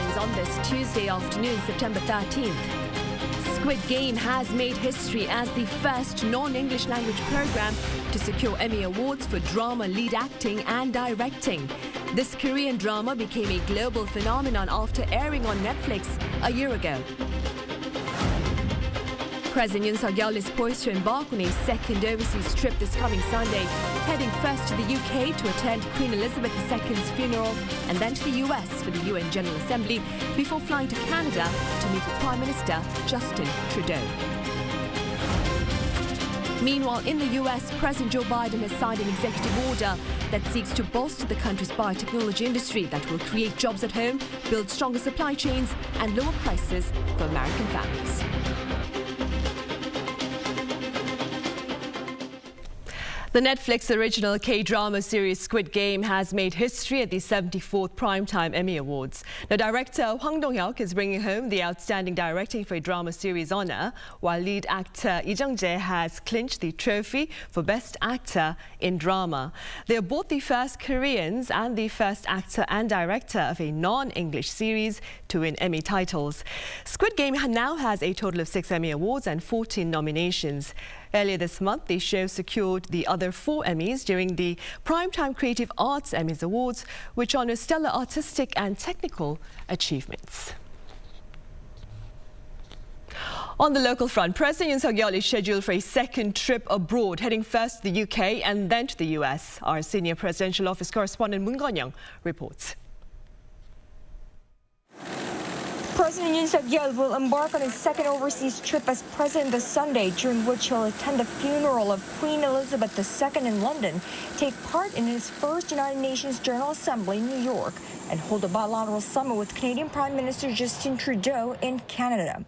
headlines on this Tuesday afternoon, September 13th. Squid Game has made history as the first non-English language program to secure Emmy Awards for drama lead acting and directing. This Korean drama became a global phenomenon after airing on Netflix a year ago. President Yoon is poised to embark on a second overseas trip this coming Sunday, heading first to the UK to attend Queen Elizabeth II's funeral and then to the US for the UN General Assembly before flying to Canada to meet with Prime Minister Justin Trudeau. Meanwhile, in the US, President Joe Biden has signed an executive order that seeks to bolster the country's biotechnology industry that will create jobs at home, build stronger supply chains and lower prices for American families. The Netflix original K-drama series Squid Game has made history at the 74th Primetime Emmy Awards. Now, director Hwang Dong-hyuk is bringing home the Outstanding Directing for a Drama Series honour, while lead actor Lee Jung-jae has clinched the trophy for Best Actor in Drama. They are both the first Koreans and the first actor and director of a non-English series to win Emmy titles. Squid Game now has a total of 6 Emmy Awards and 14 nominations. Earlier this month, the show secured the other 4 Emmys during the Primetime Creative Arts Emmys Awards, which honours stellar artistic and technical achievements. On the local front, President Yoon is scheduled for a second trip abroad, heading first to the UK and then to the US. Our senior presidential office correspondent Moon reports. President Yoon will embark on his second overseas trip as president this Sunday, during which he'll attend the funeral of Queen Elizabeth II in London, take part in his first United Nations General Assembly in New York, and hold a bilateral summit with Canadian Prime Minister Justin Trudeau in Canada.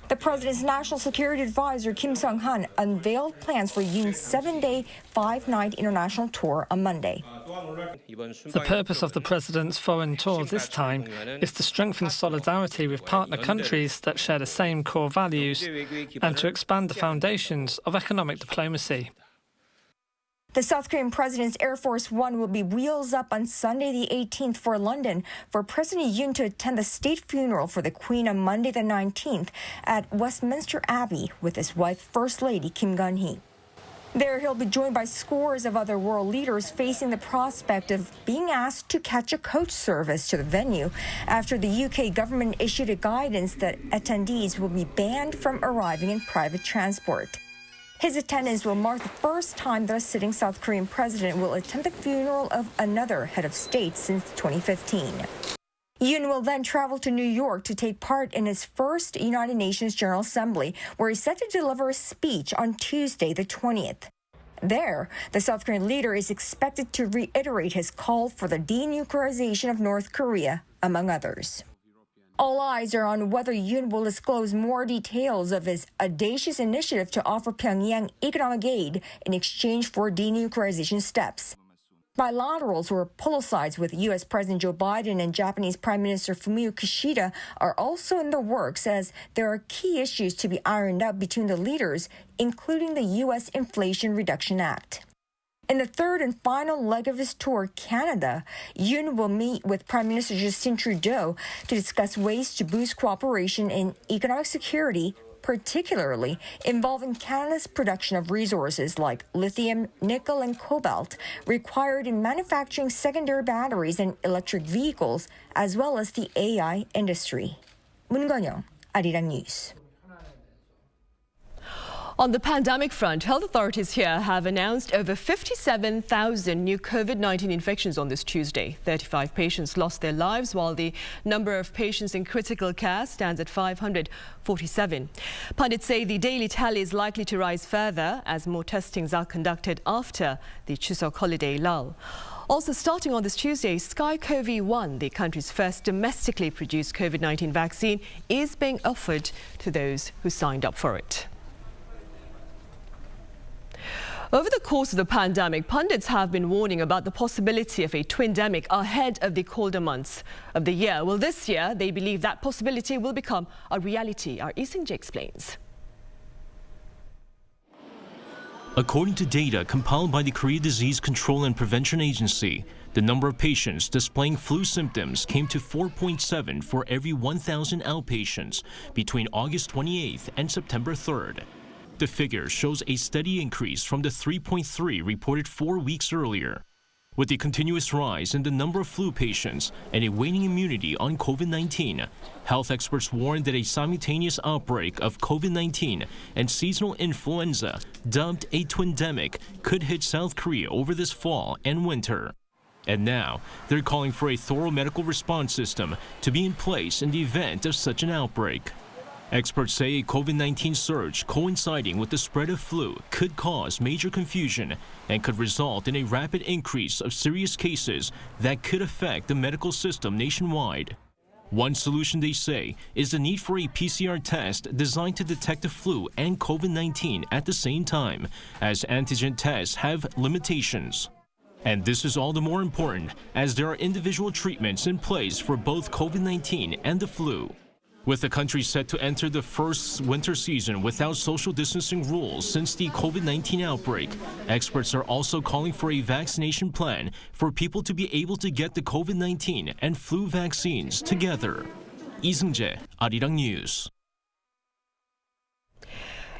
The president's national security advisor, Kim Sung-han, unveiled plans for Yoon's 7-day, 5-night international tour on Monday. The purpose of the president's foreign tour this time is to strengthen solidarity with partner countries that share the same core values and to expand the foundations of economic diplomacy. The South Korean president's Air Force One will be wheels up on Sunday the 18th for London for President Yoon to attend the state funeral for the Queen on Monday the 19th at Westminster Abbey with his wife, First Lady Kim Gun-hee. There he'll be joined by scores of other world leaders facing the prospect of being asked to catch a coach service to the venue after the UK government issued a guidance that attendees will be banned from arriving in private transport. His attendance will mark the first time that a sitting South Korean president will attend the funeral of another head of state since 2015. Yoon will then travel to New York to take part in his first United Nations General Assembly, where he's set to deliver a speech on Tuesday, the 20th. There, the South Korean leader is expected to reiterate his call for the denuclearization of North Korea, among others. All eyes are on whether Yoon will disclose more details of his audacious initiative to offer Pyongyang economic aid in exchange for denuclearization steps. Bilaterals or polo sides with U.S. President Joe Biden and Japanese Prime Minister Fumio Kishida are also in the works, as there are key issues to be ironed out between the leaders, including the U.S. Inflation Reduction Act. In the third and final leg of his tour, Canada, Yoon will meet with Prime Minister Justin Trudeau to discuss ways to boost cooperation in economic security, particularly involving Canada's production of resources like lithium, nickel, and cobalt required in manufacturing secondary batteries and electric vehicles, as well as the AI industry. Moon, Arirang News. On the pandemic front, health authorities here have announced over 57,000 new COVID-19 infections on this Tuesday. 35 patients lost their lives, while the number of patients in critical care stands at 547. Pundits say the daily tally is likely to rise further as more testings are conducted after the Chuseok holiday lull. Also starting on this Tuesday, SkyCoV-1, the country's first domestically produced COVID-19 vaccine, is being offered to those who signed up for it. Over the course of the pandemic, pundits have been warning about the possibility of a twindemic ahead of the colder months of the year. Well, this year, they believe that possibility will become a reality. Our Lee Seung-jae explains. According to data compiled by the Korea Disease Control and Prevention Agency, the The number of patients displaying flu symptoms came to 4.7 for every 1,000 outpatients between August 28th and September 3rd. The figure shows a steady increase from the 3.3 reported 4 weeks earlier. With the continuous rise in the number of flu patients and a waning immunity on COVID-19, health experts warn that a simultaneous outbreak of COVID-19 and seasonal influenza, dubbed a twindemic, could hit South Korea over this fall and winter. And now, they're calling for a thorough medical response system to be in place in the event of such an outbreak. Experts say a COVID-19 surge coinciding with the spread of flu could cause major confusion and could result in a rapid increase of serious cases that could affect the medical system nationwide. One solution, they say, is the need for a PCR test designed to detect the flu and COVID-19 at the same time, as antigen tests have limitations. And this is all the more important as there are individual treatments in place for both COVID-19 and the flu. With the country set to enter the first winter season without social distancing rules since the COVID-19 outbreak, experts are also calling for a vaccination plan for people to be able to get the COVID-19 and flu vaccines together. Lee Seung-jae, Arirang News.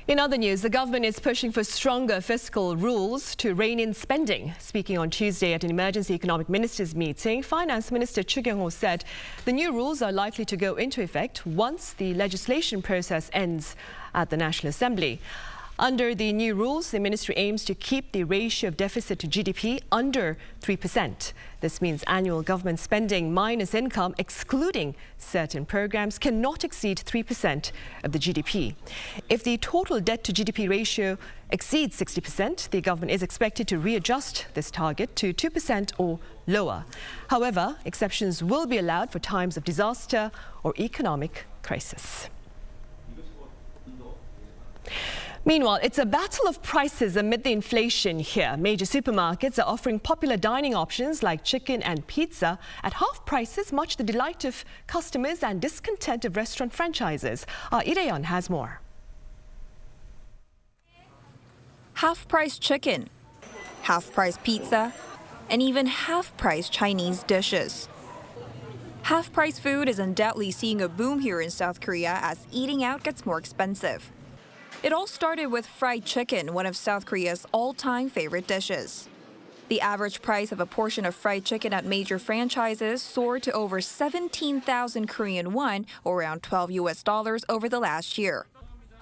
In other news, the government is pushing for stronger fiscal rules to rein in spending. Speaking on Tuesday at an emergency economic ministers meeting, Finance Minister Chuseok said the new rules are likely to go into effect once the legislation process ends at the National Assembly. Under the new rules, the ministry aims to keep the ratio of deficit to GDP under 3%. This means annual government spending minus income, excluding certain programs, cannot exceed 3% of the GDP. If the total debt to GDP ratio exceeds 60%, the government is expected to readjust this target to 2% or lower. However, exceptions will be allowed for times of disaster or economic crisis. Meanwhile, it's a battle of prices amid the inflation here. Major supermarkets are offering popular dining options like chicken and pizza at half prices, much to the delight of customers and discontent of restaurant franchises. Arirang has more. Half-price chicken, half-price pizza, and even half-price Chinese dishes. Half-price food is undoubtedly seeing a boom here in South Korea as eating out gets more expensive. It all started with fried chicken, one of South Korea's all-time favorite dishes. The average price of a portion of fried chicken at major franchises soared to over 17,000 Korean won, or around $12 over the last year.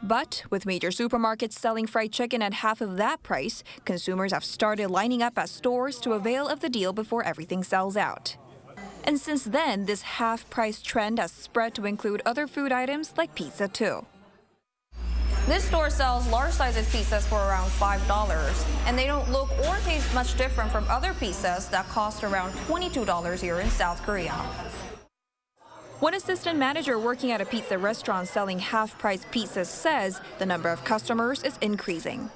But with major supermarkets selling fried chicken at half of that price, consumers have started lining up at stores to avail of the deal before everything sells out. And since then, this half-price trend has spread to include other food items like pizza too. This store sells large sizes pizzas for around $5, and they don't look or taste much different from other pizzas that cost around $22 here in South Korea. One assistant manager working at a pizza restaurant selling half-price pizzas says the number of customers is increasing.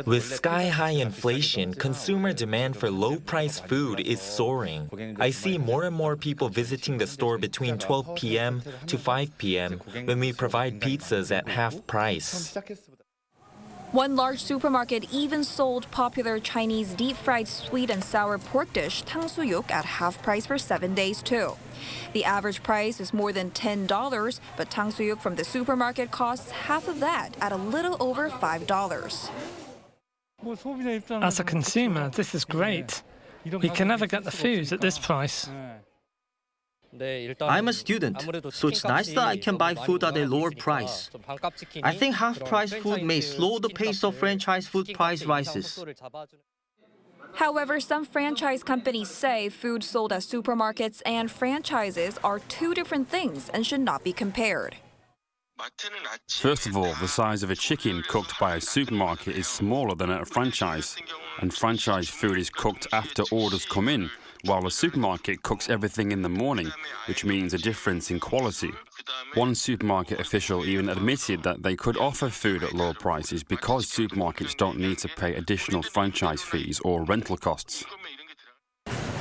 With sky-high inflation, consumer demand for low-priced food is soaring. I see more and more people visiting the store between 12 p.m. to 5 p.m. when we provide pizzas at half price. One large supermarket even sold popular Chinese deep-fried sweet and sour pork dish 탕수육 at half price for 7 days too. The average price is more than $10, but 탕수육 from the supermarket costs half of that at a little over $5. As a consumer, this is great. We can never get the food at this price. I'm a student, so it's nice that I can buy food at a lower price. I think half-price food may slow the pace of franchise food price rises. However, some franchise companies say food sold at supermarkets and franchises are two different things and should not be compared. First of all, the size of a chicken cooked by a supermarket is smaller than at a franchise, and franchise food is cooked after orders come in, while a supermarket cooks everything in the morning, which means a difference in quality. One supermarket official even admitted that they could offer food at low prices because supermarkets don't need to pay additional franchise fees or rental costs.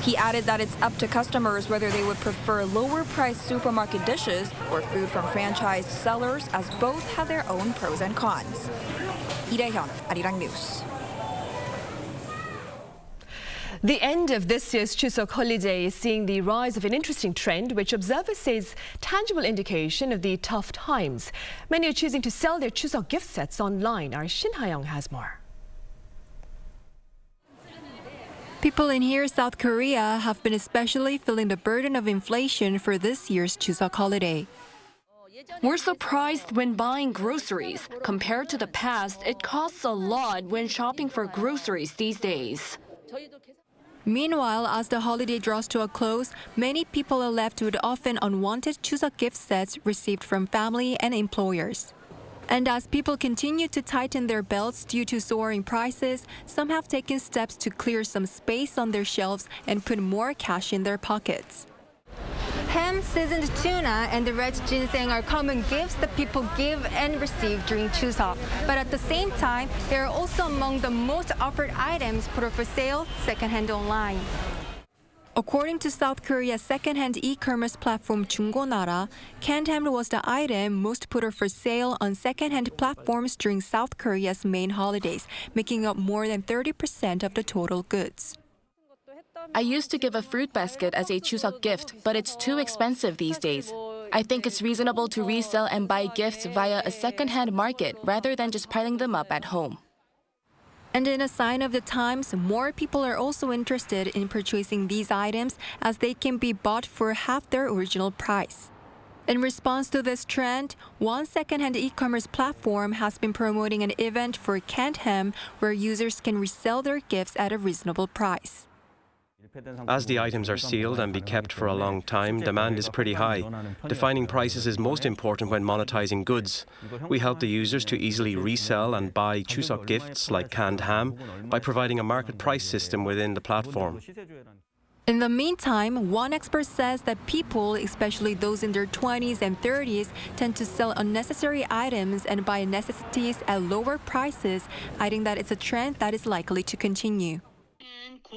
He added that it's up to customers whether they would prefer lower-priced supermarket dishes or food from franchised sellers, as both have their own pros and cons. Lee Hyun, Arirang News. The end of this year's Chuseok holiday is seeing the rise of an interesting trend, which observers say is tangible indication of the tough times. Many are choosing to sell their Chuseok gift sets online. Our Shin Ha-young has more. People in here, South Korea, have been especially feeling the burden of inflation for this year's Chuseok holiday. We're surprised when buying groceries. Compared to the past, it costs a lot when shopping for groceries these days. Meanwhile, as the holiday draws to a close, many people are left with often unwanted Chuseok gift sets received from family and employers. And as people continue to tighten their belts due to soaring prices, some have taken steps to clear some space on their shelves and put more cash in their pockets. Ham, seasoned tuna, and the red ginseng are common gifts that people give and receive during Chuseok. But at the same time, they are also among the most offered items put up for sale secondhand online. According to South Korea's secondhand e-commerce platform 중고나라, canned ham was the item most put up for sale on secondhand platforms during South Korea's main holidays, making up more than 30% of the total goods. I used to give a fruit basket as a Chuseok gift, but it's too expensive these days. I think it's reasonable to resell and buy gifts via a second-hand market rather than just piling them up at home. And in a sign of the times, more people are also interested in purchasing these items as they can be bought for half their original price. In response to this trend, one second-hand e-commerce platform has been promoting an event for canned ham where users can resell their gifts at a reasonable price. As the items are sealed and be kept for a long time, demand is pretty high. Defining prices is most important when monetizing goods. We help the users to easily resell and buy Chuseok gifts like canned ham by providing a market price system within the platform. In the meantime, one expert says that people, especially those in their 20s and 30s, tend to sell unnecessary items and buy necessities at lower prices, adding that it's a trend that is likely to continue.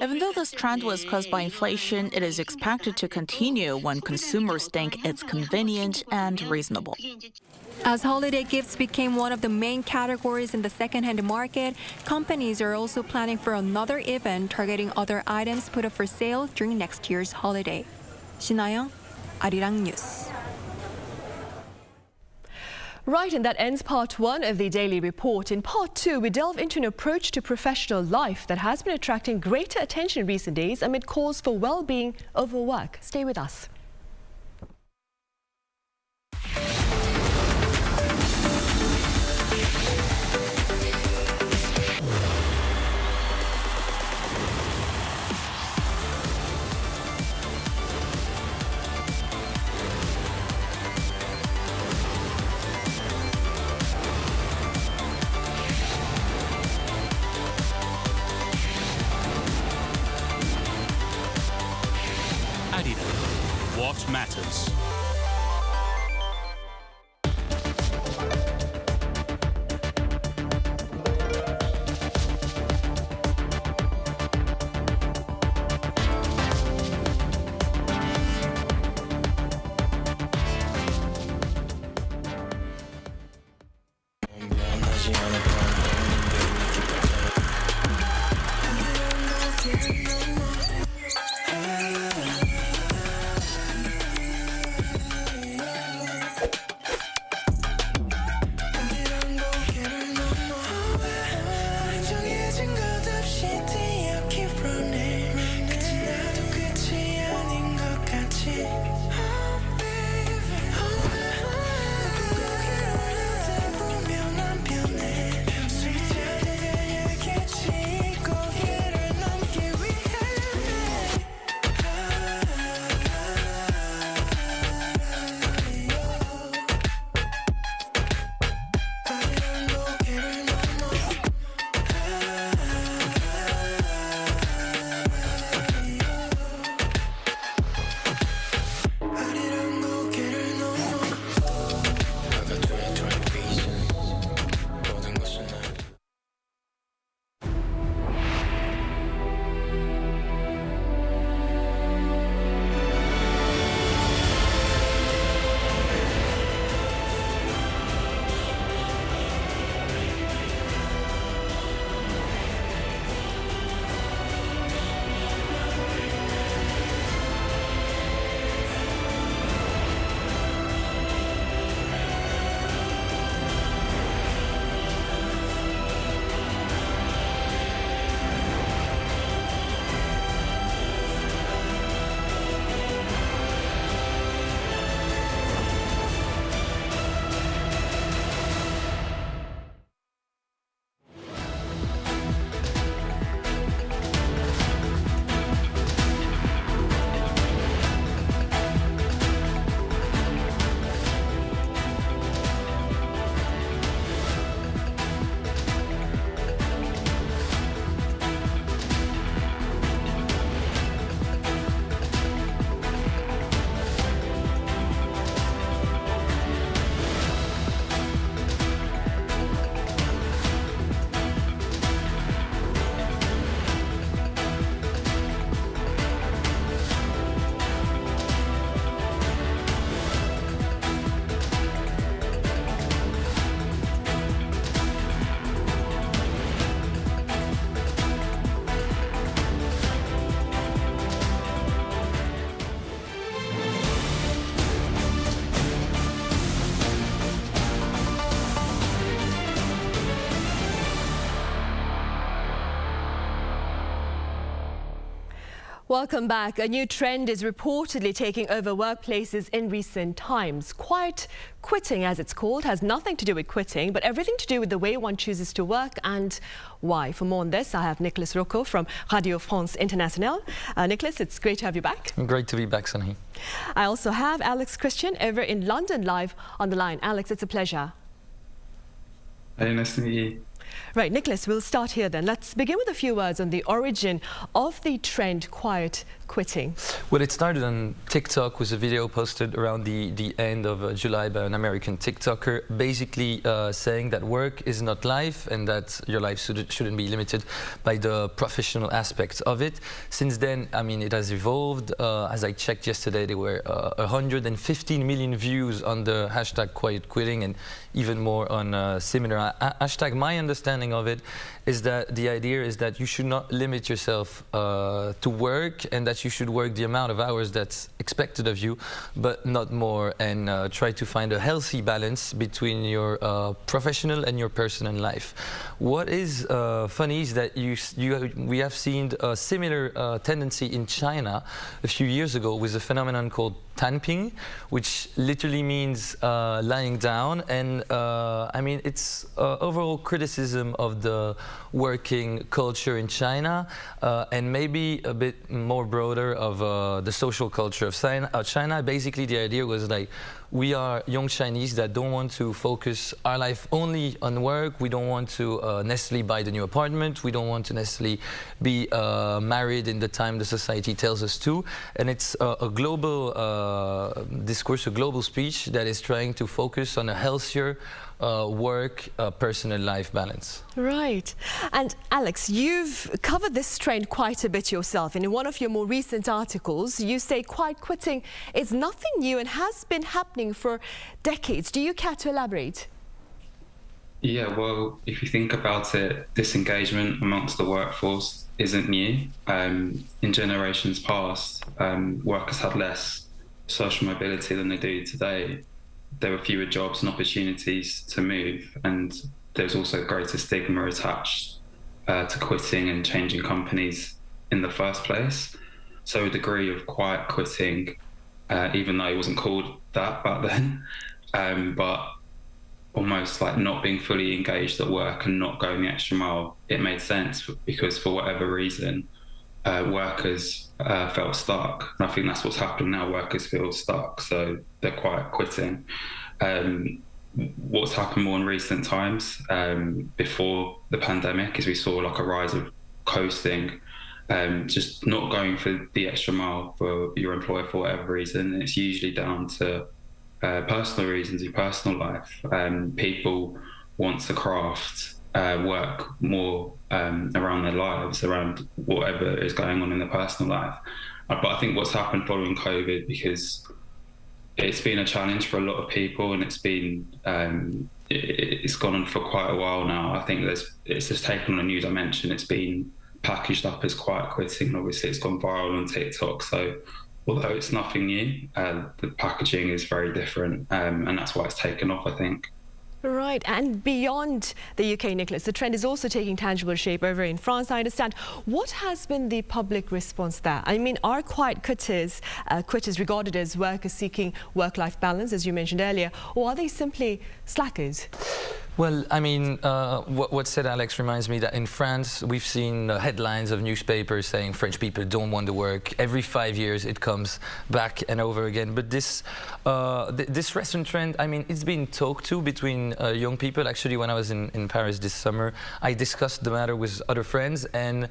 Even though this trend was caused by inflation, it is expected to continue when consumers think it's convenient and reasonable. As holiday gifts became one of the main categories in the second-hand market, companies are also planning for another event targeting other items put up for sale during next year's holiday. Shin Ha-young, Arirang News. Right, and that ends part one of the Daily Report. In part two, we delve into an approach to professional life that has been attracting greater attention in recent days amid calls for well-being over work. Stay with us. What matters? Welcome back. A new trend is reportedly taking over workplaces in recent times. Quiet quitting, as it's called, has nothing to do with quitting, but everything to do with the way one chooses to work and why. For more on this, I have Nicolas Rocco from Radio France Internationale. Nicolas, it's great to have you back. Great to be back, Sunny. I also have Alex Christian over in London live on the line. Alex, it's a pleasure. Hey, nice to meet you. Right, Nicolas, we'll start here then. Let's begin with a few words on the origin of the trend quiet quitting. Well, it started on TikTok with a video posted around the end of July by an American TikToker, basically saying that work is not life and that your life shouldn't be limited by the professional aspects of it. Since then, I mean, it has evolved. As I checked yesterday, there were 115 million views on the hashtag quiet quitting and even more on similar hashtag. My understanding of it is that the idea is that you should not limit yourself to work and that you should work the amount of hours that's expected of you, but not more, and try to find a healthy balance between your professional and your personal life. What is funny is that we have seen a similar tendency in China a few years ago with a phenomenon called tanping, which literally means lying down, and I mean, it's overall criticism of the working culture in China, and maybe a bit more broader of the social culture of China. Basically, the idea was like, we are young Chinese that don't want to focus our life only on work. We don't want to necessarily buy the new apartment. We don't want to necessarily be married in the time the society tells us to. And it's a global discourse, a global speech that is trying to focus on a healthier work-personal life balance. Right. And Alex, you've covered this trend quite a bit yourself. And in one of your more recent articles, you say quiet quitting is nothing new and has been happening for decades. Do you care to elaborate? Yeah, well, if you think about it, disengagement amongst the workforce isn't new. In generations past, workers had less social mobility than they do today. There were fewer jobs and opportunities to move, and there's also greater stigma attached to quitting and changing companies in the first place. So a degree of quiet quitting, even though it wasn't called that back then, but almost like not being fully engaged at work and not going the extra mile, it made sense because for whatever reason, workers felt stuck. And I think that's what's happening now. Workers feel stuck, so they're quiet quitting. What's happened more in recent times, before the pandemic, is we saw like a rise of coasting, just not going for the extra mile for your employer for whatever reason. And it's usually down to personal reasons, your personal life. People want to craft work more around their lives, around whatever is going on in their personal life. But I think what's happened following COVID, because it's been a challenge for a lot of people, and it's been it's gone on for quite a while now. I think it's just taken on a new dimension. It's been packaged up as quiet quitting, and obviously it's gone viral on TikTok. So although it's nothing new, the packaging is very different, and that's why it's taken off, I think. Right, and beyond the UK, Nicolas, the trend is also taking tangible shape over in France, I understand. What has been the public response there? I mean, are quiet quitters regarded as workers seeking work-life balance, as you mentioned earlier, or are they simply slackers? Well, I mean, what said Alex reminds me that in France, we've seen headlines of newspapers saying French people don't want to work. Every 5 years, it comes back and over again. But this recent trend, I mean, it's been talked to between young people. Actually, when I was in Paris this summer, I discussed the matter with other friends. And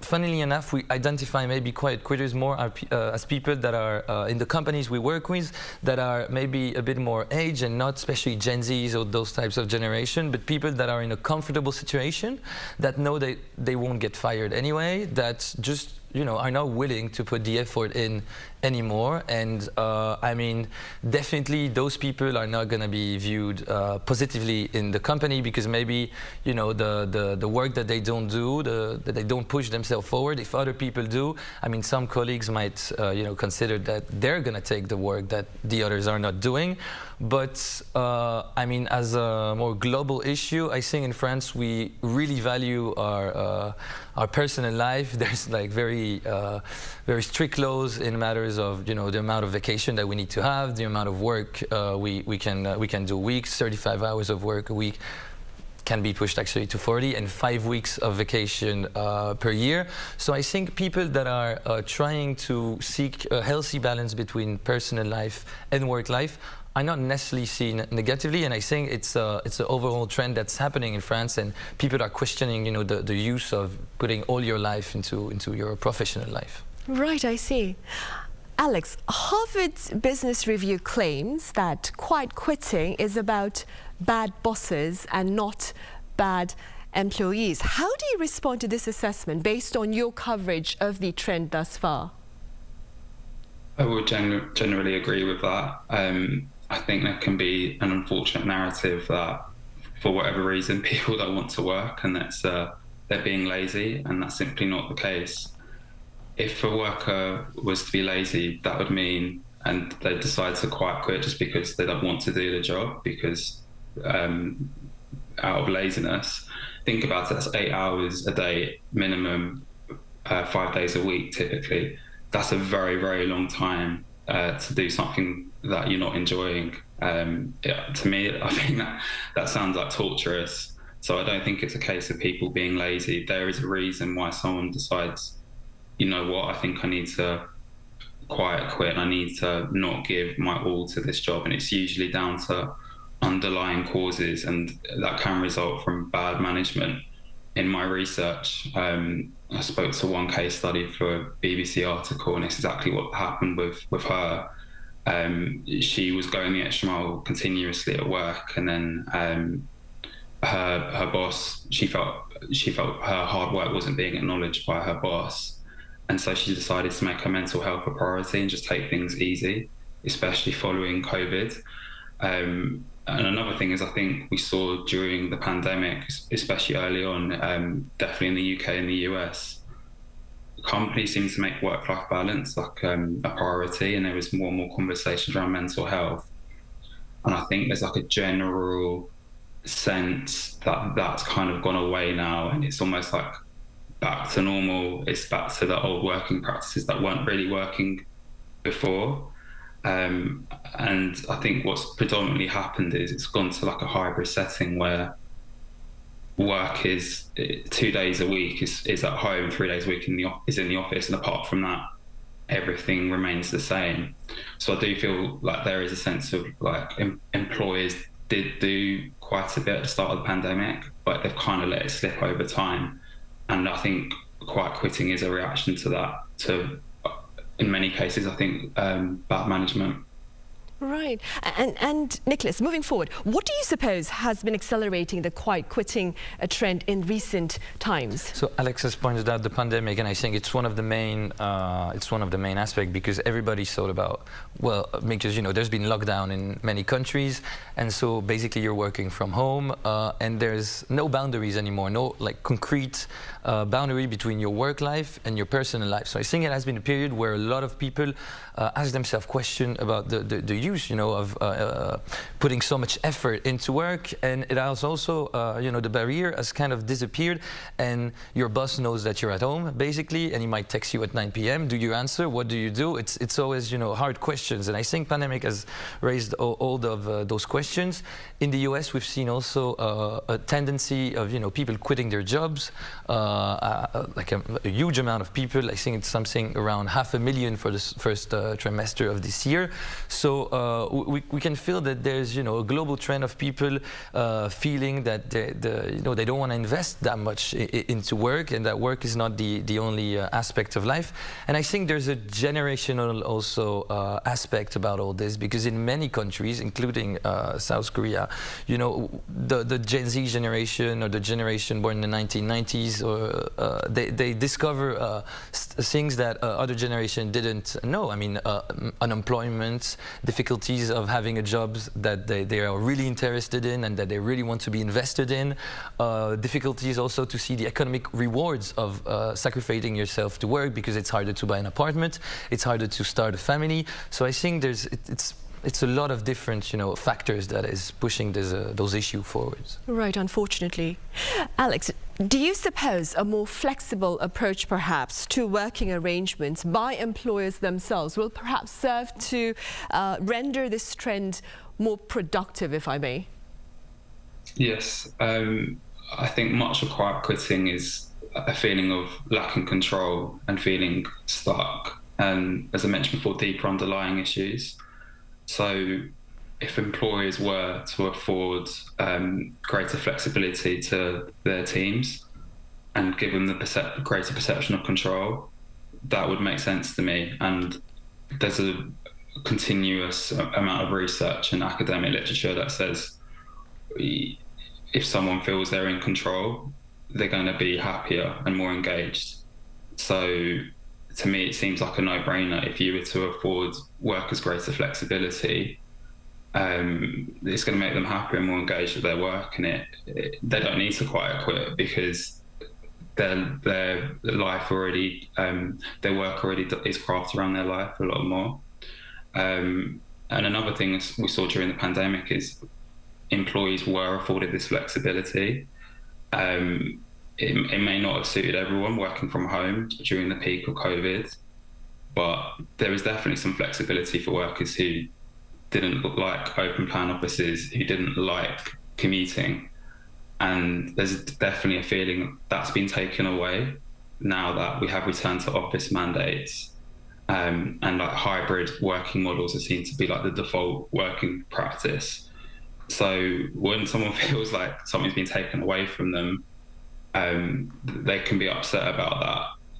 funnily enough, we identify maybe quiet quitters more as people that are in the companies we work with, that are maybe a bit more age and not especially Gen Zs or those types of generation, but people that are in a comfortable situation, that know they won't get fired anyway, that just, you know, are now willing to put the effort in anymore, and I mean, definitely those people are not going to be viewed positively in the company, because maybe, you know, the work that they don't do, that they don't push themselves forward. If other people do, I mean, some colleagues might you know, consider that they're going to take the work that the others are not doing. But I mean, as a more global issue, I think in France we really value our personal life. There's like very strict laws in matters of, you know, the amount of vacation that we need to have, the amount of work we can do weeks. 35 hours of work a week can be pushed actually to 40, and 5 weeks of vacation per year. So I think people that are trying to seek a healthy balance between personal life and work life are not necessarily seen negatively, and I think it's an overall trend that's happening in France, and people are questioning, you know, the use of putting all your life into your professional life. Right, I see. Alex, Harvard's Business Review claims that quiet quitting is about bad bosses and not bad employees. How do you respond to this assessment based on your coverage of the trend thus far? I would generally agree with that. I think there can be an unfortunate narrative that, for whatever reason, people don't want to work, and that's they're being lazy, and that's simply not the case. If a worker was to be lazy, that would mean, and they decide to quit just because they don't want to do the job, because out of laziness. Think about it, that's 8 hours a day minimum, 5 days a week typically. That's a very, very long time to do something that you're not enjoying. To me, I think that sounds like torturous. So I don't think it's a case of people being lazy. There is a reason why someone decides, you know what, I think I need to quit, I need to not give my all to this job. And it's usually down to underlying causes, and that can result from bad management. In my research, I spoke to one case study for a BBC article, and it's exactly what happened with her. She was going the extra mile continuously at work, and then her boss, she felt her hard work wasn't being acknowledged by her boss, and so she decided to make her mental health a priority and just take things easy, especially following COVID. And another thing is, I think we saw during the pandemic, especially early on, definitely in the UK and the US, companies seem to make work-life balance like a priority, and there was more and more conversations around mental health. And I think there's like a general sense that that's kind of gone away now, and it's almost like back to normal. It's back to the old working practices that weren't really working before. And I think what's predominantly happened is it's gone to like a hybrid setting where work is 2 days a week is at home, 3 days a week is in the office, and apart from that, everything remains the same. So I do feel like there is a sense of like employers did do quite a bit at the start of the pandemic, but they've kind of let it slip over time. And I think quiet quitting is a reaction to that, in many cases, I think, bad management. Right. And Nicholas, moving forward, what do you suppose has been accelerating the quiet quitting trend in recent times? So Alex has pointed out the pandemic, and I think it's one of the main aspects, because everybody thought about, well, because, you know, there's been lockdown in many countries, and so basically you're working from home, and there's no boundaries anymore, no like concrete boundary between your work life and your personal life. So I think it has been a period where a lot of people ask themselves questions about the use, you know, of putting so much effort into work, and it has also, you know, the barrier has kind of disappeared, and your boss knows that you're at home, basically, and he might text you at 9 p.m. Do you answer? What do you do? It's always, you know, hard questions, and I think pandemic has raised all of those questions. In the US, we've seen also a tendency of, you know, people quitting their jobs, like a huge amount of people. I think it's something around 500,000 for the first trimester of this year. So we can feel that there's a global trend of people feeling that they don't want to invest that much into work, and that work is not the only aspect of life. And I think there's a generational also aspect about all this, because in many countries, including South Korea, the Gen Z generation or the generation born in the 1990s, or they discover things that other generation didn't know. I mean, unemployment, difficulties of having a job that they are really interested in and that they really want to be invested in, difficulties also to see the economic rewards of sacrificing yourself to work, because it's harder to buy an apartment, it's harder to start a family. So I think it's a lot of different factors that is pushing those issues forwards. Right, unfortunately. Alex, do you suppose a more flexible approach perhaps to working arrangements by employers themselves will perhaps serve to render this trend more productive, if I may? Yes, I think much of quiet quitting is a feeling of lacking control and feeling stuck, and as I mentioned before, deeper underlying issues. So if employers were to afford greater flexibility to their teams and give them the greater perception of control, that would make sense to me. And there's a continuous amount of research and academic literature that says if someone feels they're in control, they're going to be happier and more engaged. So to me, it seems like a no-brainer. If you were to afford workers greater flexibility, it's going to make them happier and more engaged with their work, and they don't need to quiet quit, because their life already, their work already is crafted around their life a lot more. And another thing we saw during the pandemic is employees were afforded this flexibility. It may not have suited everyone working from home during the peak of COVID, but there is definitely some flexibility for workers who didn't like open plan offices, who didn't like commuting. And there's definitely a feeling that's been taken away now that we have returned to office mandates, and like hybrid working models are seen to be like the default working practice. So when someone feels like something's been taken away from them, they can be upset about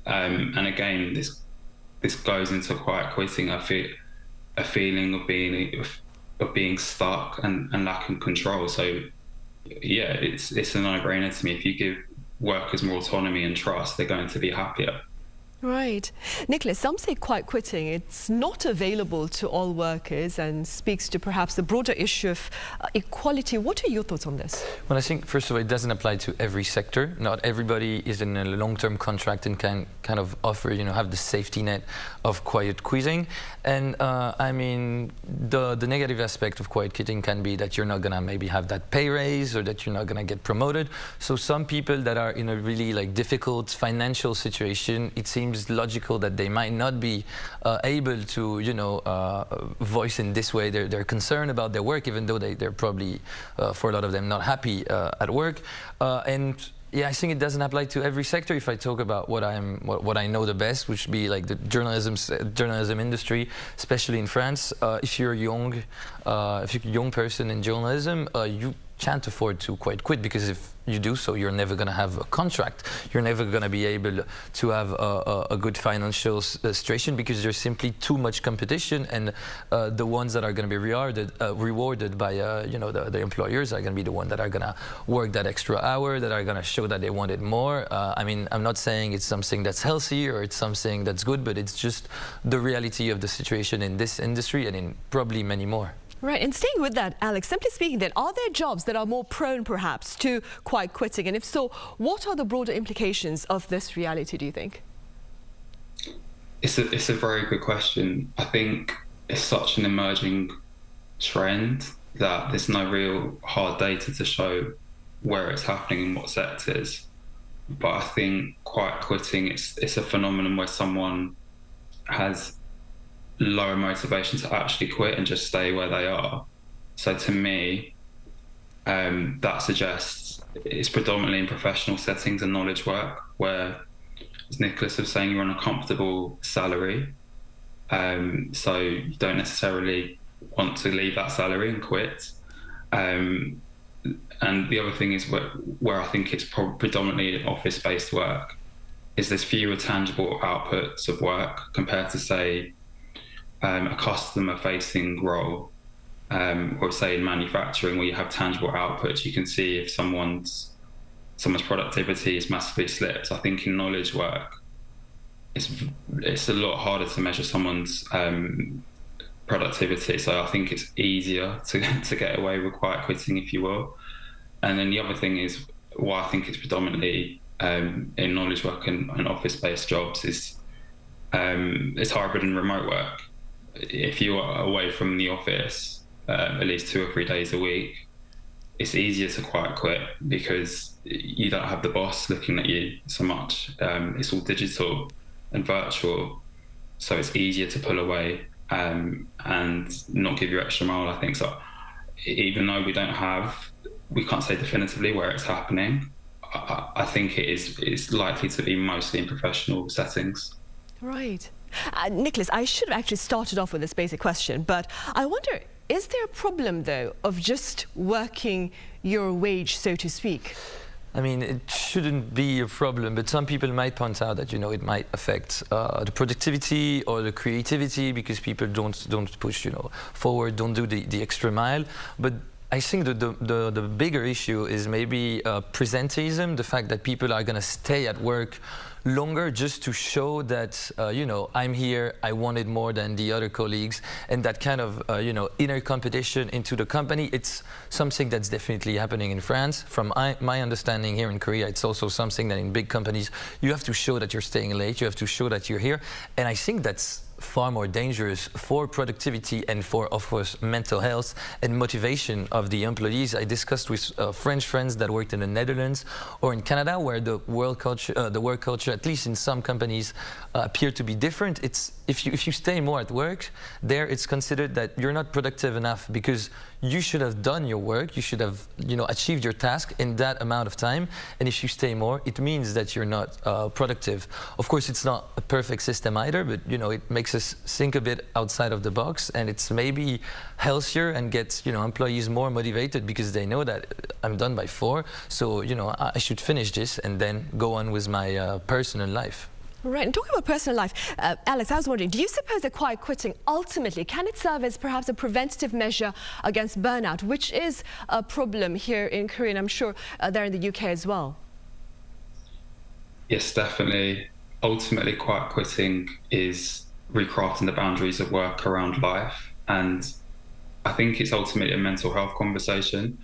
that. And again, this goes into quiet quitting. I feel a feeling of being stuck and lacking control. So yeah, it's a no-brainer to me. If you give workers more autonomy and trust, they're going to be happier. Right. Nicholas, some say quiet quitting, it's not available to all workers and speaks to perhaps the broader issue of equality. What are your thoughts on this? Well, I think, first of all, it doesn't apply to every sector. Not everybody is in a long-term contract and can kind of offer, have the safety net of quiet quitting. And I mean, the negative aspect of quiet quitting can be that you're not going to maybe have that pay raise, or that you're not going to get promoted. So some people that are in a really difficult financial situation, it seems logical that they might not be able to, voice in this way their concern about their work, even though they're probably, for a lot of them, not happy at work. And yeah, I think it doesn't apply to every sector. If I talk about what I know the best, which would be like the journalism industry, especially in France. If you're a young person in journalism, you can't afford to quite quit, because if you do so, you're never going to have a contract. You're never going to be able to have a good financial situation, because there's simply too much competition, and the ones that are going to be rewarded by the employers are going to be the ones that are going to work that extra hour, that are going to show that they wanted more. I mean, I'm not saying it's something that's healthy or it's something that's good, but it's just the reality of the situation in this industry and in probably many more. Right, and staying with that, Alex, simply speaking then, are there jobs that are more prone perhaps to quiet quitting? And if so, what are the broader implications of this reality, do you think? It's a very good question. I think it's such an emerging trend that there's no real hard data to show where it's happening in what sectors. But I think quiet quitting, it's a phenomenon where someone has lower motivation to actually quit and just stay where they are. So to me, that suggests it's predominantly in professional settings and knowledge work, where, as Nicholas was saying, you're on a comfortable salary, so you don't necessarily want to leave that salary and quit. And the other thing is where I think it's predominantly office-based work, is there's fewer tangible outputs of work compared to, say, a customer-facing role, or say in manufacturing where you have tangible outputs. You can see if someone's productivity is massively slipped. I think in knowledge work, it's a lot harder to measure someone's productivity. So I think it's easier to get away with quiet quitting, if you will. And then the other thing is why I think it's predominantly in knowledge work and office-based jobs is it's hybrid and remote work. If you are away from the office at least 2 or 3 days a week, it's easier to quiet quit because you don't have the boss looking at you so much. It's all digital and virtual, so it's easier to pull away and not give your extra mile, I think. So even though we can't say definitively where it's happening, I think it's likely to be mostly in professional settings. Right. Nicholas, I should have actually started off with this basic question, but I wonder, is there a problem, though, of just working your wage, so to speak? I mean, it shouldn't be a problem, but some people might point out that, it might affect the productivity or the creativity because people don't push, forward, don't do the extra mile. But I think the bigger issue is maybe presenteeism, the fact that people are going to stay at work longer just to show that, I'm here, I want it more than the other colleagues, and that kind of, inner competition into the company. It's something that's definitely happening in France. From my understanding here in Korea, it's also something that in big companies, you have to show that you're staying late, you have to show that you're here. And I think that's far more dangerous for productivity and for, of course, mental health and motivation of the employees. I discussed with French friends that worked in the Netherlands or in Canada, where the work culture, at least in some companies, appear to be different. It's if you stay more at work, there it's considered that you're not productive enough because you should have done your work, you should have achieved your task in that amount of time. And if you stay more, it means that you're not productive. Of course, it's not a perfect system either, but it makes us think a bit outside of the box, and it's maybe healthier and gets employees more motivated because they know that I'm done by 4, so I should finish this and then go on with my personal life. Right, and talking about personal life, Alex, I was wondering, do you suppose that quiet quitting ultimately can it serve as perhaps a preventative measure against burnout, which is a problem here in Korea, and I'm sure there in the UK as well? Yes, definitely. Ultimately, quiet quitting is recrafting the boundaries of work around life, and I think it's ultimately a mental health conversation.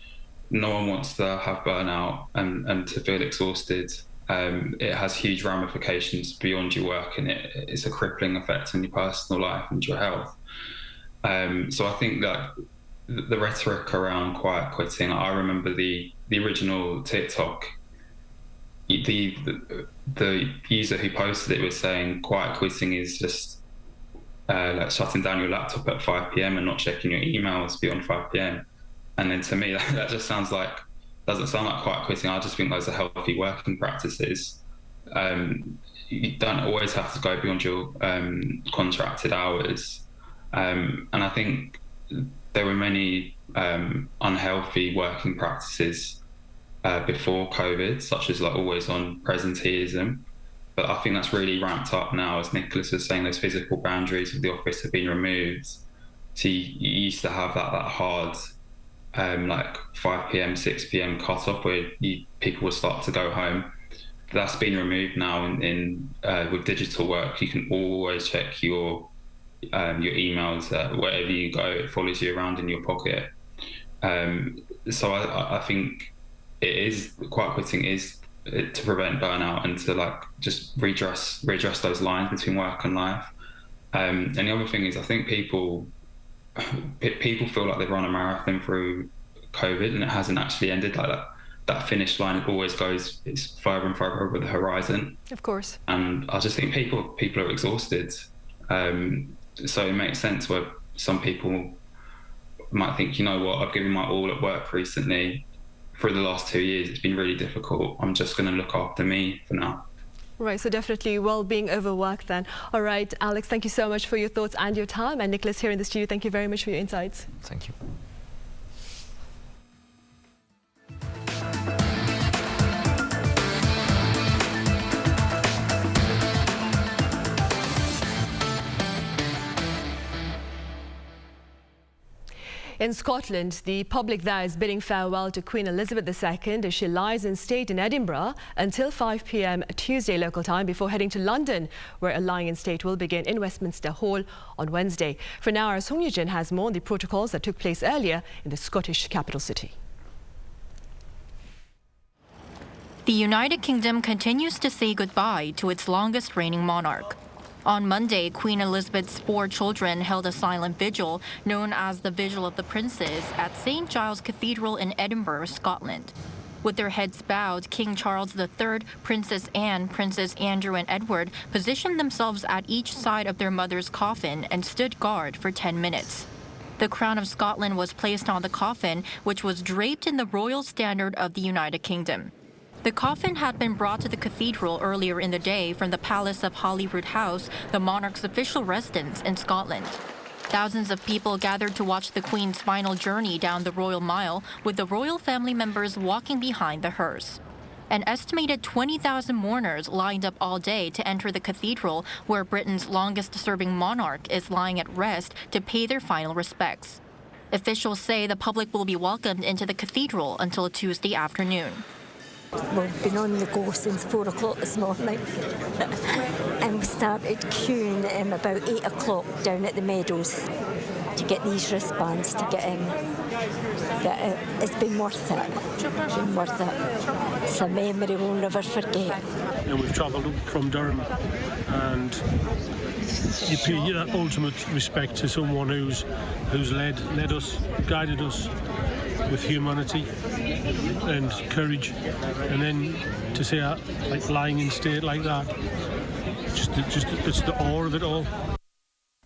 No one wants to have burnout and to feel exhausted. It has huge ramifications beyond your work, and it's a crippling effect on your personal life and your health. So I think that the rhetoric around quiet quitting, I remember the original TikTok, the user who posted it was saying quiet quitting is just like shutting down your laptop at 5 p.m. and not checking your emails beyond 5 p.m. And then to me, that just doesn't sound like quiet quitting. I just think those are healthy working practices. You don't always have to go beyond your contracted hours. And I think there were many unhealthy working practices before COVID, such as always on presenteeism. But I think that's really ramped up now. As Nicholas was saying, those physical boundaries of the office have been removed. So you used to have that hard 5 p.m, 6 p.m. cutoff where people would start to go home. That's been removed now with digital work. You can always check your emails wherever you go. It follows you around in your pocket. So I think quiet quitting is to prevent burnout and to just redress those lines between work and life. And the other thing is, I think people feel like they've run a marathon through COVID and it hasn't actually ended. That finish line always it's further and further over the horizon. Of course. And I just think people are exhausted. So it makes sense where some people might think, I've given my all at work recently. For the last 2 years, it's been really difficult. I'm just going to look after me for now. Right, so definitely well being overworked then. All right, Alex, thank you so much for your thoughts and your time. And Nicholas here in the studio, thank you very much for your insights. Thank you. In Scotland, the public there is bidding farewell to Queen Elizabeth II as she lies in state in Edinburgh until 5 p.m. Tuesday local time before heading to London, where a lying in state will begin in Westminster Hall on Wednesday. For now, our Song Yujin has more on the protocols that took place earlier in the Scottish capital city. The United Kingdom continues to say goodbye to its longest reigning monarch. On Monday, Queen Elizabeth's 4 children held a silent vigil known as the Vigil of the Princes at St. Giles Cathedral in Edinburgh, Scotland. With their heads bowed, King Charles III, Princess Anne, Princes Andrew and Edward positioned themselves at each side of their mother's coffin and stood guard for 10 minutes. The Crown of Scotland was placed on the coffin, which was draped in the royal standard of the United Kingdom. The coffin had been brought to the cathedral earlier in the day from the Palace of Holyrood House, the monarch's official residence in Scotland. Thousands of people gathered to watch the Queen's final journey down the Royal Mile, with the royal family members walking behind the hearse. An estimated 20,000 mourners lined up all day to enter the cathedral, where Britain's longest-serving monarch is lying at rest, to pay their final respects. Officials say the public will be welcomed into the cathedral until Tuesday afternoon. We've been on the go since 4 o'clock this morning and we started queuing about 8 o'clock down at the Meadows to get these wristbands to get in. It's been worth it. It's been worth it. It's a memory we'll never forget. And we've travelled up from Durham, and you pay that ultimate respect to someone who's led us, guided us with humanity and courage, and then to see her like lying in state like that, just it's the awe of it all.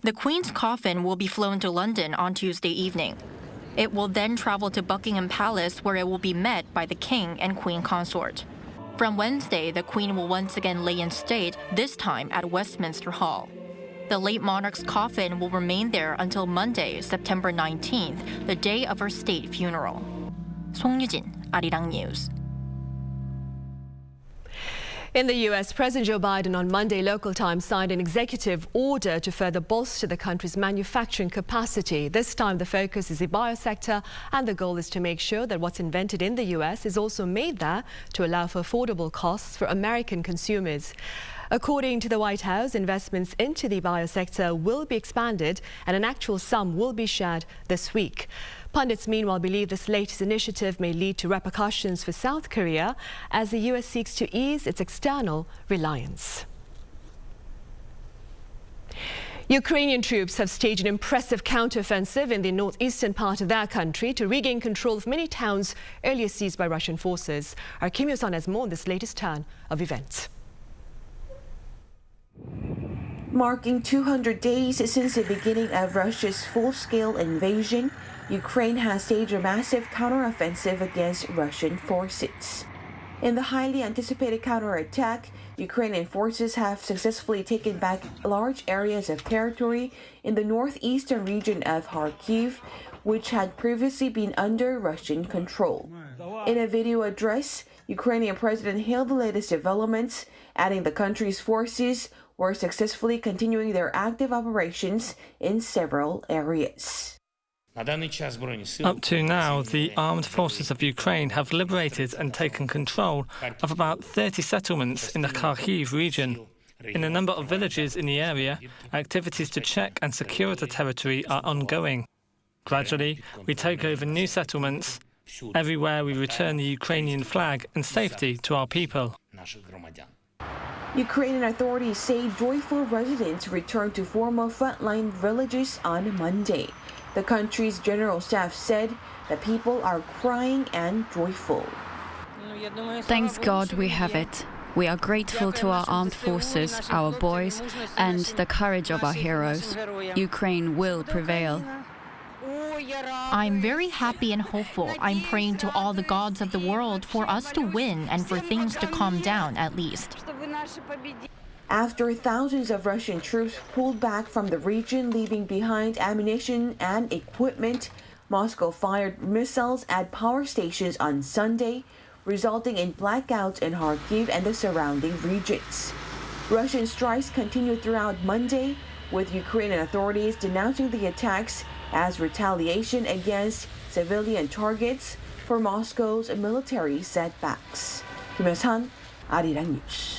The Queen's coffin will be flown to London on Tuesday evening. It will then travel to Buckingham Palace, where it will be met by the King and Queen Consort. From Wednesday, the Queen will once again lay in state, this time at Westminster Hall. The late monarch's coffin will remain there until Monday, September 19th, the day of her state funeral. 송유진, Arirang News. In the U.S., President Joe Biden on Monday local time signed an executive order to further bolster the country's manufacturing capacity. This time the focus is the biosector, and the goal is to make sure that what's invented in the U.S. is also made there to allow for affordable costs for American consumers. According to the White House, investments into the biosector will be expanded and an actual sum will be shared this week. Pundits, meanwhile, believe this latest initiative may lead to repercussions for South Korea as the U.S. seeks to ease its external reliance. Ukrainian troops have staged an impressive counteroffensive in the northeastern part of their country to regain control of many towns earlier seized by Russian forces. Our Kim Yo-sun has more on this latest turn of events. Marking 200 days since the beginning of Russia's full-scale invasion, Ukraine has staged a massive counteroffensive against Russian forces. In the highly anticipated counterattack, Ukrainian forces have successfully taken back large areas of territory in the northeastern region of Kharkiv, which had previously been under Russian control. In a video address, Ukrainian President hailed the latest developments, adding the country's forces were successfully continuing their active operations in several areas. Up to now, the armed forces of Ukraine have liberated and taken control of about 30 settlements in the Kharkiv region. In a number of villages in the area, activities to check and secure the territory are ongoing. Gradually, we take over new settlements. Everywhere we return the Ukrainian flag and safety to our people. Ukrainian authorities say joyful residents returned to former frontline villages on Monday. The country's general staff said the people are crying and joyful. Thanks God we have it. We are grateful to our armed forces, our boys, and the courage of our heroes. Ukraine will prevail. I'm very happy and hopeful. I'm praying to all the gods of the world for us to win and for things to calm down at least. After thousands of Russian troops pulled back from the region, leaving behind ammunition and equipment, Moscow fired missiles at power stations on Sunday, resulting in blackouts in Kharkiv and the surrounding regions. Russian strikes continued throughout Monday, with Ukrainian authorities denouncing the attacks as retaliation against civilian targets for Moscow's military setbacks. Kim Hyun-san, Arirang News.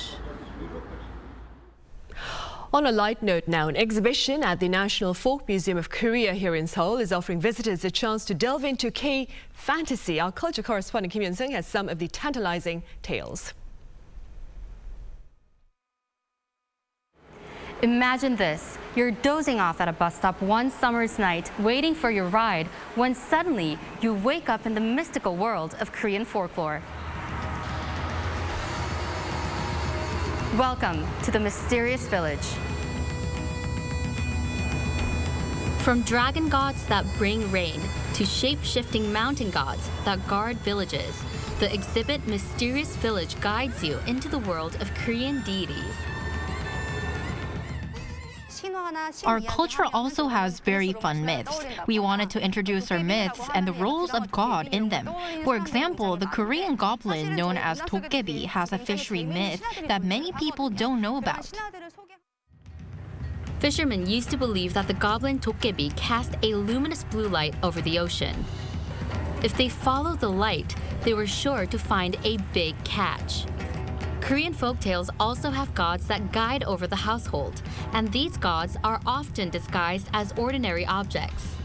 On a light note now, an exhibition at the National Folk Museum of Korea here in Seoul is offering visitors a chance to delve into K-fantasy. Our culture correspondent Kim Hyun-sung has some of the tantalizing tales. Imagine this. You're dozing off at a bus stop one summer's night, waiting for your ride, when suddenly you wake up in the mystical world of Korean folklore. Welcome to the mysterious village. From dragon gods that bring rain to shape-shifting mountain gods that guard villages, the exhibit Mysterious Village guides you into the world of Korean deities. Our culture also has very fun myths. We wanted to introduce our myths and the roles of God in them. For example, the Korean goblin known as 도깨비 has a fishery myth that many people don't know about. Fishermen used to believe that the goblin 도깨비 cast a luminous blue light over the ocean. If they followed the light, they were sure to find a big catch. Korean folktales also have gods that guide over the household, and these gods are often disguised as ordinary objects.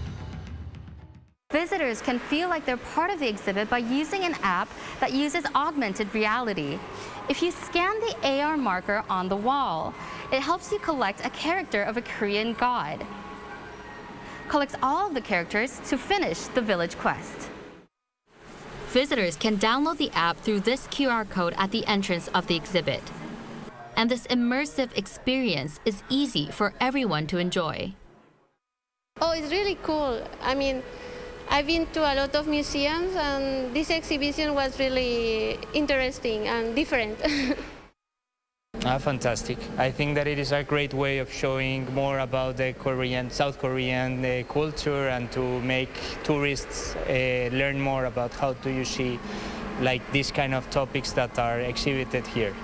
Visitors can feel like they're part of the exhibit by using an app that uses augmented reality. If you scan the AR marker on the wall, it helps you collect a character of a Korean god. Collect all of the characters to finish the village quest. Visitors can download the app through this QR code at the entrance of the exhibit. And this immersive experience is easy for everyone to enjoy. Oh, it's really cool. I mean, I've been to a lot of museums and this exhibition was really interesting and different. Fantastic. I think that it is a great way of showing more about the South Korean culture and to make tourists learn more about how do you see like these kind of topics that are exhibited here.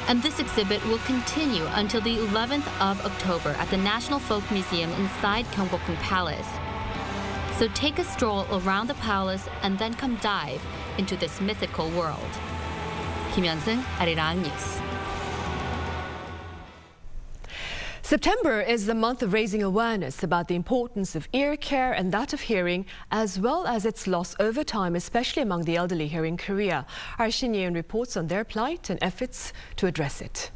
And this exhibit will continue until the 11th of October at the National Folk Museum inside Gyeongbokgung Palace. So take a stroll around the palace and then come dive into this mythical world. Kim Hyun-sung, Arirang News. September is the month of raising awareness about the importance of ear care and that of hearing, as well as its loss over time, especially among the elderly here in Korea. Our Shin Yeon reports on their plight and efforts to address it.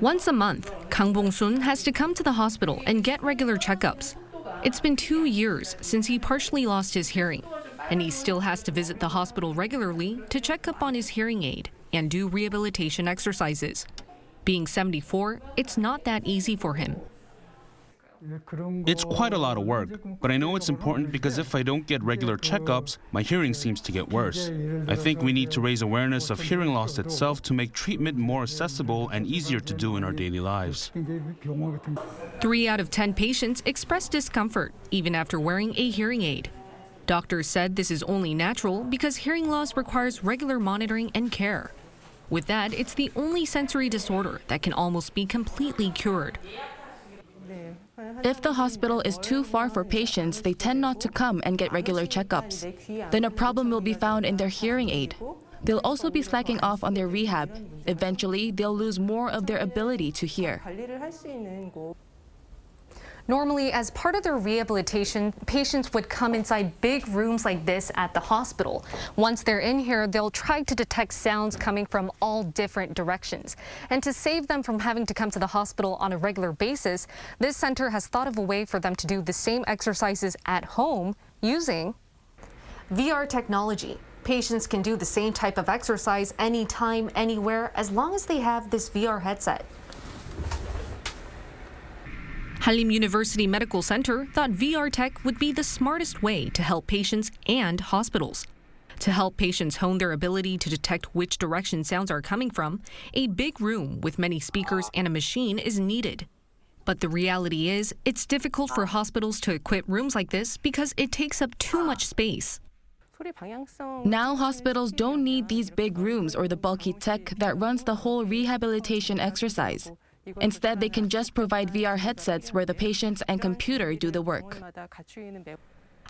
Once a month, Kang Bong-sun has to come to the hospital and get regular checkups. It's been 2 years since he partially lost his hearing, and he still has to visit the hospital regularly to check up on his hearing aid and do rehabilitation exercises. Being 74, it's not that easy for him. It's quite a lot of work, but I know it's important because if I don't get regular checkups, my hearing seems to get worse. I think we need to raise awareness of hearing loss itself to make treatment more accessible and easier to do in our daily lives. 3 out of 10 patients express discomfort, even after wearing a hearing aid. Doctors said this is only natural because hearing loss requires regular monitoring and care. With that, it's the only sensory disorder that can almost be completely cured. If the hospital is too far for patients, they tend not to come and get regular checkups. Then a problem will be found in their hearing aid. They'll also be slacking off on their rehab. Eventually, they'll lose more of their ability to hear. Normally, as part of their rehabilitation, patients would come inside big rooms like this at the hospital. Once they're in here, they'll try to detect sounds coming from all different directions. And to save them from having to come to the hospital on a regular basis, this center has thought of a way for them to do the same exercises at home using VR technology. Patients can do the same type of exercise anytime, anywhere, as long as they have this VR headset. Halim University Medical Center thought VR tech would be the smartest way to help patients and hospitals. To help patients hone their ability to detect which direction sounds are coming from, a big room with many speakers and a machine is needed. But the reality is, it's difficult for hospitals to equip rooms like this because it takes up too much space. Now hospitals don't need these big rooms or the bulky tech that runs the whole rehabilitation exercise. Instead, they can just provide VR headsets where the patients and computer do the work.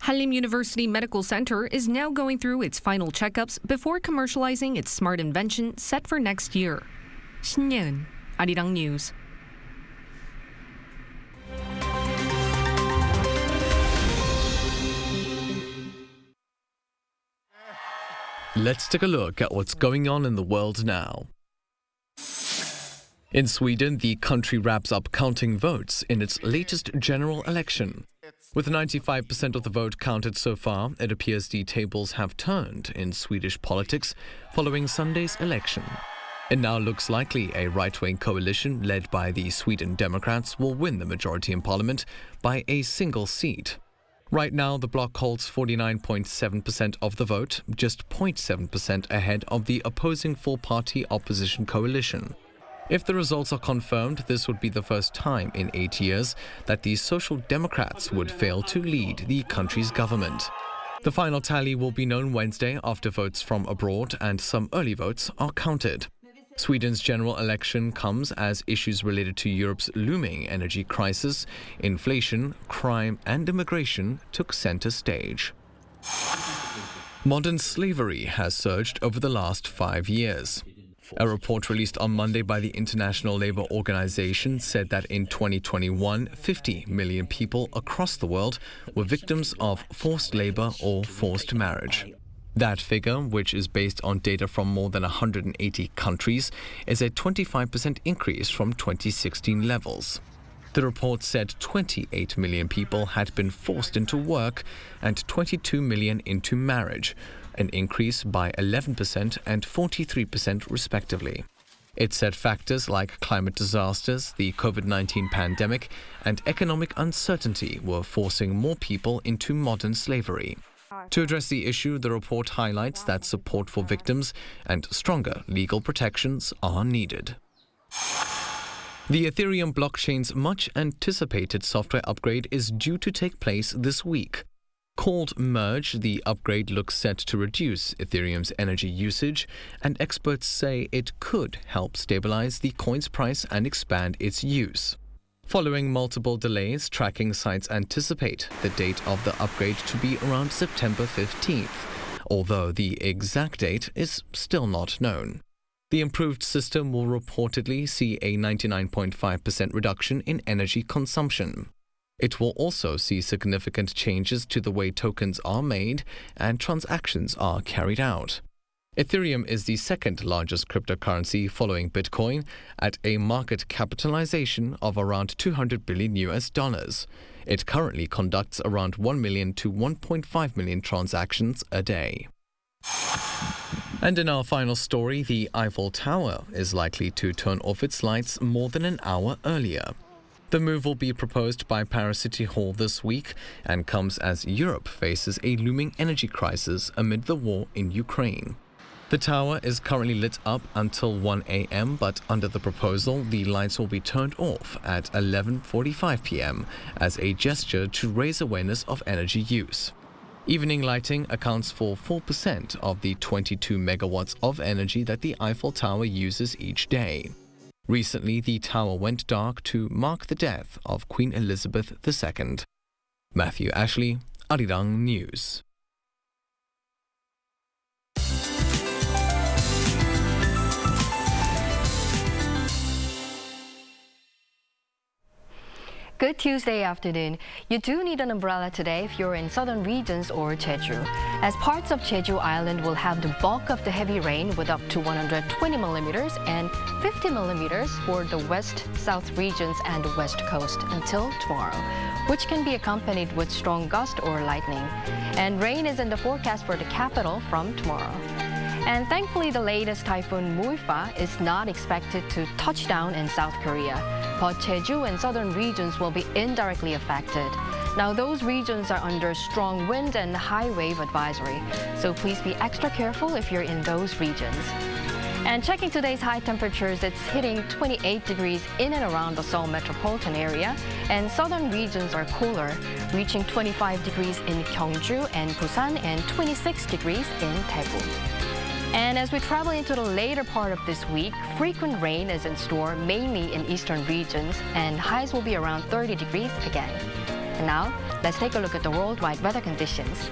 Hallym University Medical Center is now going through its final checkups before commercializing its smart invention set for next year. 신예은, Arirang News. Let's take a look at what's going on in the world now. In Sweden, the country wraps up counting votes in its latest general election. With 95% of the vote counted so far, it appears the tables have turned in Swedish politics following Sunday's election. It now looks likely a right-wing coalition led by the Sweden Democrats will win the majority in parliament by a single seat. Right now, the bloc holds 49.7% of the vote, just 0.7% ahead of the opposing four-party opposition coalition. If the results are confirmed, this would be the first time in 8 years that the Social Democrats would fail to lead the country's government. The final tally will be known Wednesday after votes from abroad and some early votes are counted. Sweden's general election comes as issues related to Europe's looming energy crisis, inflation, crime and immigration took center stage. Modern slavery has surged over the last 5 years. A report released on Monday by the International Labour Organization said that in 2021, 50 million people across the world were victims of forced labour or forced marriage. That figure, which is based on data from more than 180 countries, is a 25% increase from 2016 levels. The report said 28 million people had been forced into work and 22 million into marriage, an increase by 11% and 43% respectively. It said factors like climate disasters, the COVID-19 pandemic, and economic uncertainty were forcing more people into modern slavery. To address the issue, the report highlights that support for victims and stronger legal protections are needed. The Ethereum blockchain's much-anticipated software upgrade is due to take place this week. Called Merge, the upgrade looks set to reduce Ethereum's energy usage, and experts say it could help stabilize the coin's price and expand its use. Following multiple delays, tracking sites anticipate the date of the upgrade to be around September 15th, although the exact date is still not known. The improved system will reportedly see a 99.5% reduction in energy consumption. It will also see significant changes to the way tokens are made and transactions are carried out. Ethereum is the second largest cryptocurrency following Bitcoin at a market capitalization of around $200 billion. It currently conducts around 1 million to 1.5 million transactions a day. And in our final story, the Eiffel Tower is likely to turn off its lights more than an hour earlier. The move will be proposed by Paris City Hall this week and comes as Europe faces a looming energy crisis amid the war in Ukraine. The tower is currently lit up until 1 a.m., but under the proposal, the lights will be turned off at 11:45 p.m. as a gesture to raise awareness of energy use. Evening lighting accounts for 4% of the 22 megawatts of energy that the Eiffel Tower uses each day. Recently, the tower went dark to mark the death of Queen Elizabeth II. Matthew Ashley, Arirang News. Good Tuesday afternoon. You do need an umbrella today if you're in southern regions or Jeju, as parts of Jeju Island will have the bulk of the heavy rain with up to 120 millimeters and 50 millimeters for the west, south regions and the west coast until tomorrow, which can be accompanied with strong gust or lightning. And rain is in the forecast for the capital from tomorrow. And thankfully, the latest typhoon Muifa is not expected to touch down in South Korea, but Jeju and southern regions will be indirectly affected. Now, those regions are under strong wind and high wave advisory, so please be extra careful if you're in those regions. And checking today's high temperatures, it's hitting 28 degrees in and around the Seoul metropolitan area, and southern regions are cooler, reaching 25 degrees in Gyeongju and Busan and 26 degrees in Daegu. And as we travel into the later part of this week, frequent rain is in store, mainly in eastern regions, and highs will be around 30 degrees again. And now, let's take a look at the worldwide weather conditions.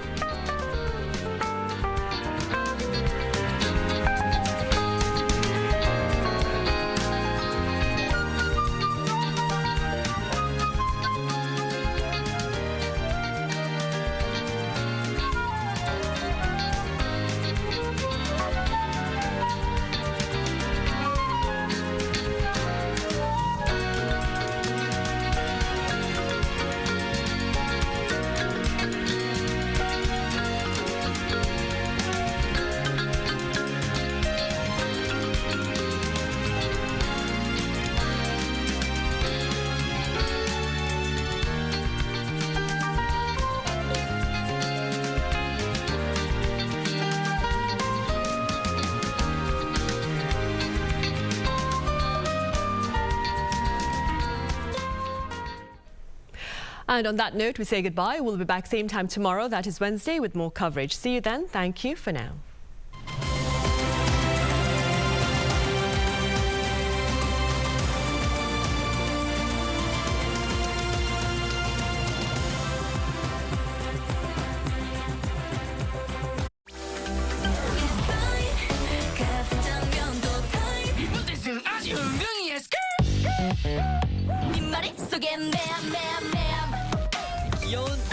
And on that note, we say goodbye. We'll be back same time tomorrow. That is Wednesday with more coverage. See you then. Thank you for now. Yoon